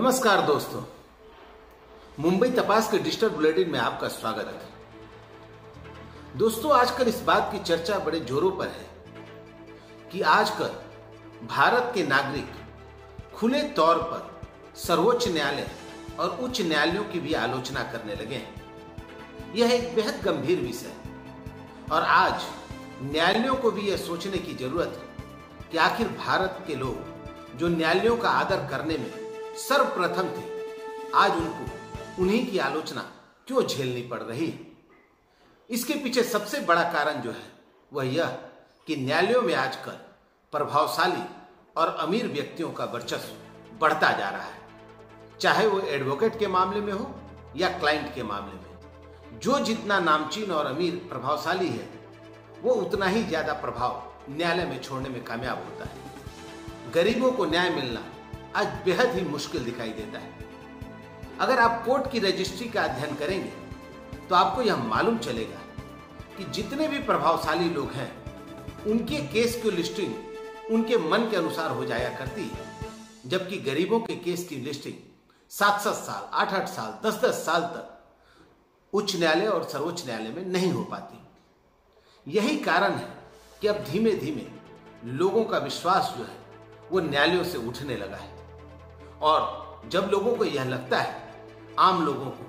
नमस्कार दोस्तों, मुंबई तपास के डिजिटल बुलेटिन में आपका स्वागत है। दोस्तों, आजकल इस बात की चर्चा बड़े जोरों पर है कि आजकल भारत के नागरिक खुले तौर पर सर्वोच्च न्यायालय और उच्च न्यायालयों की भी आलोचना करने लगे हैं। यह एक बेहद गंभीर विषय है और आज न्यायालयों को भी यह सोचने की जरूरत है कि आखिर भारत के लोग जो न्यायालयों का आदर करने में सर्वप्रथम थे, आज उनको उन्हीं की आलोचना क्यों झेलनी पड़ रही है। इसके पीछे सबसे बड़ा कारण जो है वह यह कि न्यायालयों में आजकल प्रभावशाली और अमीर व्यक्तियों का वर्चस्व बढ़ता जा रहा है, चाहे वो एडवोकेट के मामले में हो या क्लाइंट के मामले में। जो जितना नामचीन और अमीर प्रभावशाली है, वो उतना ही ज्यादा प्रभाव न्यायालय में छोड़ने में कामयाब होता है। गरीबों को न्याय मिलना आज बेहद ही मुश्किल दिखाई देता है। अगर आप कोर्ट की रजिस्ट्री का अध्ययन करेंगे तो आपको यह मालूम चलेगा कि जितने भी प्रभावशाली लोग हैं, उनके केस की लिस्टिंग उनके मन के अनुसार हो जाया करती है, जबकि गरीबों के केस की लिस्टिंग 7-7 साल, 8-8 साल, 10-10 साल तक उच्च न्यायालय और सर्वोच्च न्यायालय में नहीं हो पाती। यही कारण है कि अब धीमे धीमे लोगों का विश्वास जो है वो न्यायालयों से उठने लगा है। और जब लोगों को यह लगता है, आम लोगों को,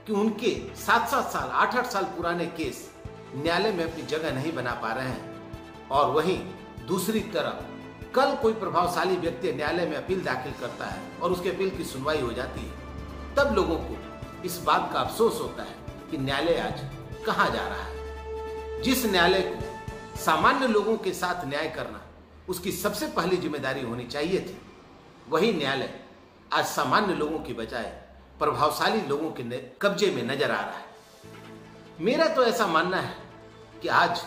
कि उनके 7-7 साल, 8-8 साल पुराने केस न्यायालय में अपनी जगह नहीं बना पा रहे हैं, और वहीं दूसरी तरफ कल कोई प्रभावशाली व्यक्ति न्यायालय में अपील दाखिल करता है और उसके अपील की सुनवाई हो जाती है, तब लोगों को इस बात का अफसोस होता है कि न्यायालय आज कहाँ जा रहा है। जिस न्यायालय को सामान्य लोगों के साथ न्याय करना उसकी सबसे पहली जिम्मेदारी होनी चाहिए थी, वही न्यायालय आज सामान्य लोगों की बजाय प्रभावशाली लोगों के कब्जे में नजर आ रहा है। मेरा तो ऐसा मानना है कि आज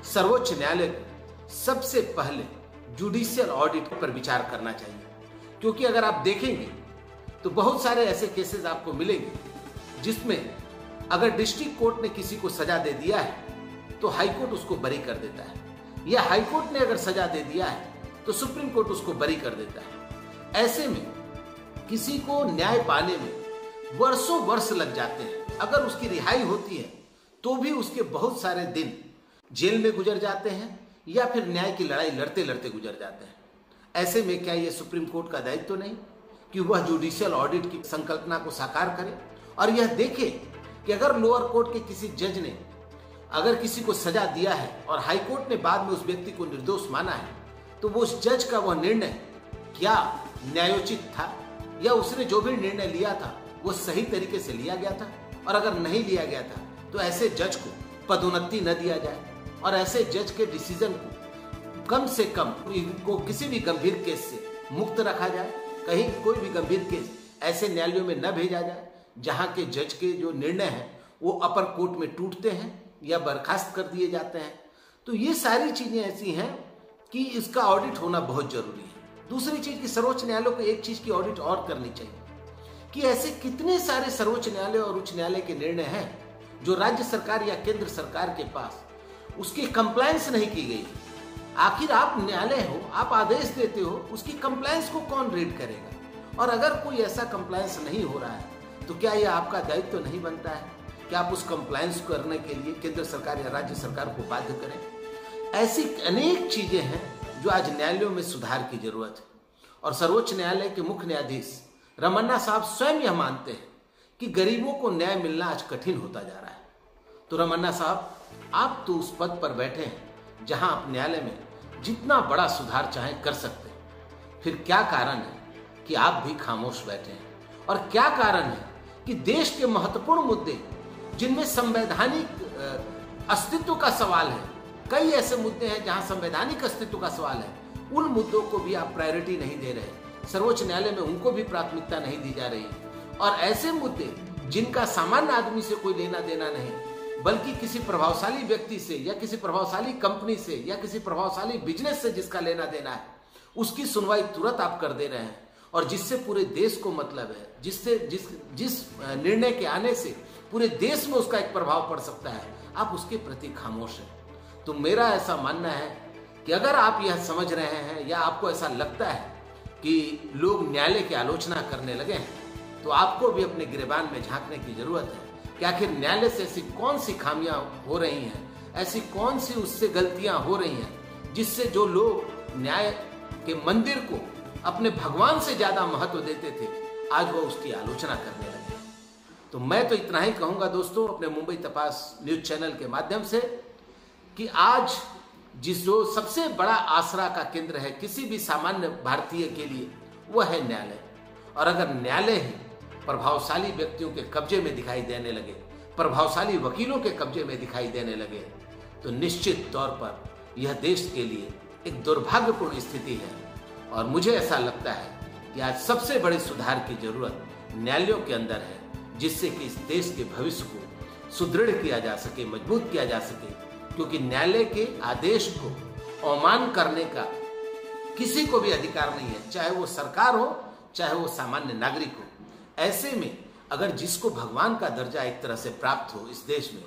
सर्वोच्च न्यायालय को सबसे पहले जुडिशियल ऑडिट पर विचार करना चाहिए, क्योंकि अगर आप देखेंगे तो बहुत सारे ऐसे केसेस आपको मिलेंगे जिसमें अगर डिस्ट्रिक्ट कोर्ट ने किसी को सजा दे दिया है तो हाई कोर्ट उसको बरी कर देता है, या हाई कोर्ट ने अगर सजा दे दिया है तो सुप्रीम कोर्ट उसको बरी कर देता है। ऐसे में किसी को न्याय पाने में वर्षों वर्ष लग जाते हैं। अगर उसकी रिहाई होती है तो भी उसके बहुत सारे दिन जेल में गुजर जाते हैं या फिर न्याय की लड़ाई लड़ते लड़ते गुजर जाते हैं। ऐसे में क्या यह सुप्रीम कोर्ट का दायित्व तो नहीं कि वह जुडिशियल ऑडिट की संकल्पना को साकार करे और यह देखे कि अगर लोअर कोर्ट के किसी जज ने अगर किसी को सजा दिया है और हाई कोर्ट ने बाद में उस व्यक्ति को निर्दोष माना है, तो वो उस जज का वह निर्णय क्या न्यायोचित था, या उसने जो भी निर्णय लिया था वो सही तरीके से लिया गया था, और अगर नहीं लिया गया था तो ऐसे जज को पदोन्नति न दिया जाए और ऐसे जज के डिसीजन को कम से कम इनको किसी भी गंभीर केस से मुक्त रखा जाए। कहीं कोई भी गंभीर केस ऐसे न्यायालयों में न भेजा जाए जहां के जज के जो निर्णय हैं वो अपर कोर्ट में टूटते हैं या बर्खास्त कर दिए जाते हैं। तो ये सारी चीजें ऐसी हैं कि इसका ऑडिट होना बहुत जरूरी है। दूसरी चीज कि सर्वोच्च न्यायालय को एक चीज की ऑडिट और करनी चाहिए कि ऐसे कितने सारे सर्वोच्च न्यायालय और उच्च न्यायालय के निर्णय हैं जो राज्य सरकार या केंद्र सरकार के पास उसकी कंप्लायंस नहीं की गई। आखिर आप न्यायालय हो, आप आदेश देते हो, उसकी कंप्लायंस को कौन रीड करेगा? और अगर कोई ऐसा कंप्लायंस नहीं हो रहा है तो क्या यह आपका दायित्व तो नहीं बनता है कि आप उस कंप्लायंस करने के लिए केंद्र सरकार या राज्य सरकार को बाध्य करें? ऐसी अनेक चीजें हैं जो आज न्यायालयों में सुधार की जरूरत है, और सर्वोच्च न्यायालय के मुख्य न्यायाधीश रमन्ना साहब स्वयं यह मानते हैं कि गरीबों को न्याय मिलना आज कठिन होता जा रहा है। तो रमन्ना साहब, आप तो उस पद पर बैठे हैं जहां आप न्यायालय में जितना बड़ा सुधार चाहें कर सकते हैं, फिर क्या कारण है कि आप भी खामोश बैठे हैं? और क्या कारण है कि देश के महत्वपूर्ण मुद्दे जिनमें संवैधानिक अस्तित्व का सवाल है, कई ऐसे मुद्दे हैं जहां संवैधानिक अस्तित्व का सवाल है, उन मुद्दों को भी आप प्रायोरिटी नहीं दे रहे। सर्वोच्च न्यायालय में उनको भी प्राथमिकता नहीं दी जा रही। और ऐसे मुद्दे जिनका सामान्य आदमी से कोई लेना देना नहीं, बल्कि किसी प्रभावशाली व्यक्ति से या किसी प्रभावशाली कंपनी से या किसी प्रभावशाली बिजनेस से जिसका लेना देना है, उसकी सुनवाई तुरंत आप कर दे रहे हैं, और जिससे पूरे देश को मतलब है, जिससे जिस निर्णय के आने से पूरे देश में उसका एक प्रभाव पड़ सकता है, आप उसके प्रति खामोश हैं। तो मेरा ऐसा मानना है कि अगर आप यह समझ रहे हैं या आपको ऐसा लगता है कि लोग न्यायालय की आलोचना करने लगे हैं, तो आपको भी अपने गिरेबान में झांकने की जरूरत है कि आखिर न्यायालय से ऐसी कौन सी खामियां हो रही हैं, ऐसी कौन सी उससे गलतियां हो रही हैं जिससे जो लोग न्याय के मंदिर को अपने भगवान से ज्यादा महत्व देते थे, आज वो उसकी आलोचना करने लगे। तो मैं तो इतना ही कहूंगा दोस्तों अपने मुंबई तपास न्यूज चैनल के माध्यम से कि आज जो सबसे बड़ा आसरा का केंद्र है किसी भी सामान्य भारतीय के लिए, वह है न्यायालय। और अगर न्यायालय ही प्रभावशाली व्यक्तियों के कब्जे में दिखाई देने लगे, प्रभावशाली वकीलों के कब्जे में दिखाई देने लगे, तो निश्चित तौर पर यह देश के लिए एक दुर्भाग्यपूर्ण स्थिति है। और मुझे ऐसा लगता है कि आज सबसे बड़े सुधार की जरूरत न्यायालयों के अंदर है, जिससे कि इस देश के भविष्य को सुदृढ़ किया जा सके, मजबूत किया जा सके। क्योंकि न्यायालय के आदेश को अवमान करने का किसी को भी अधिकार नहीं है, चाहे वो सरकार हो, चाहे वो सामान्य नागरिक हो। ऐसे में अगर जिसको भगवान का दर्जा एक तरह से प्राप्त हो इस देश में,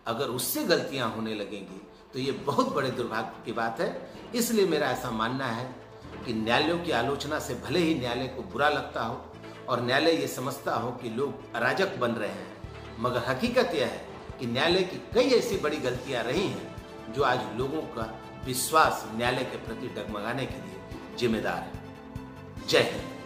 अगर उससे गलतियां होने लगेंगी तो ये बहुत बड़े दुर्भाग्य की बात है। इसलिए मेरा ऐसा मानना है कि न्यायालयों की आलोचना से भले ही न्यायालय को बुरा लगता हो और न्यायालय ये समझता हो कि लोग अराजक बन रहे हैं, मगर हकीकत यह है कि न्यायालय की कई ऐसी बड़ी गलतियां रही हैं जो आज लोगों का विश्वास न्यायालय के प्रति डगमगाने के लिए जिम्मेदार है। जय हिंद।